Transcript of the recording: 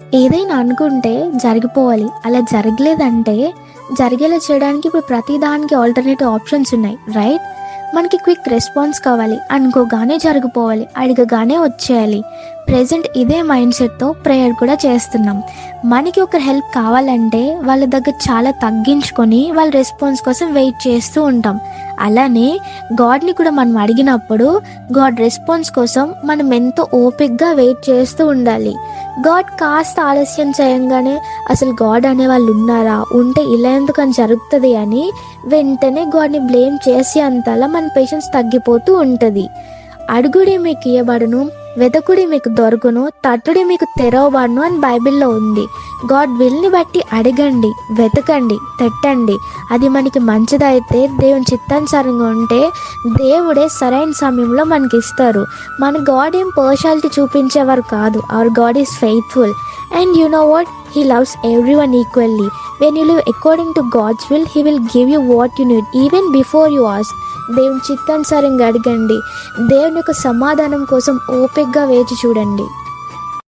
ఏదైనా అనుకుంటే జరిగిపోవాలి. అలా జరగలేదంటే జరిగేలా చేయడానికి ఇప్పుడు ప్రతి దానికి ఆల్టర్‌నేటివ్ ఆప్షన్స్ ఉన్నాయి. రైట్? మనకి క్విక్ రెస్పాన్స్ కావాలి. అనుకోగానే జరిగిపోవాలి. అడగగానే వచ్చేయాలి. ప్రెజెంట్ ఇదే మైండ్‌సెట్‌తో ప్రేయర్ కూడా చేస్తున్నాం. మనకి ఒకరి హెల్ప్ కావాలంటే వాళ్ళ దగ్గర చాలా తగ్గించుకొని వాళ్ళ రెస్పాన్స్ కోసం వెయిట్ చేస్తూ ఉంటాం. అలానే గాడ్‌ని కూడా మనం అడిగినప్పుడు గాడ్ రెస్పాన్స్ కోసం మనం ఎంతో ఓపికగా వెయిట్ చేస్తూ ఉండాలి. గాడ్ కాస్త ఆలస్యం చేయంగానే అసలు గాడ్ అనేవాళ్ళు ఉన్నారా? ఉంటే ఇలా ఎందుకని జరుగుతుంది అని వెంటనే గాడ్‌ని బ్లేమ్ చేసి అంతలా మన పేషెన్స్ తగ్గిపోతూ ఉంటుంది. అడుగుడి మీకు ఇయ్యబడును, వెదకుడి మీకు దొరుకును, తట్టుడి మీకు తెరవబడును అని బైబిల్లో ఉంది. గాడ్ విల్ని బట్టి అడగండి, వెతకండి, తట్టండి. అది మనకి మంచిదైతే దేవుని చిత్తానుసారంగా ఉంటే దేవుడే సరైన సమయంలో మనకి ఇస్తారు. మన గాడ్ ఏం పర్షాలిటీ చూపించేవారు కాదు. Our god is faithful and you know what, he loves everyone equally. When you live according to god's will, he will give you what you need even before you ask. దేవుని చిత్తానుసారంగా అడగండి. దేవుని యొక్క సమాధానం కోసం ఓపికగా వేచి చూడండి.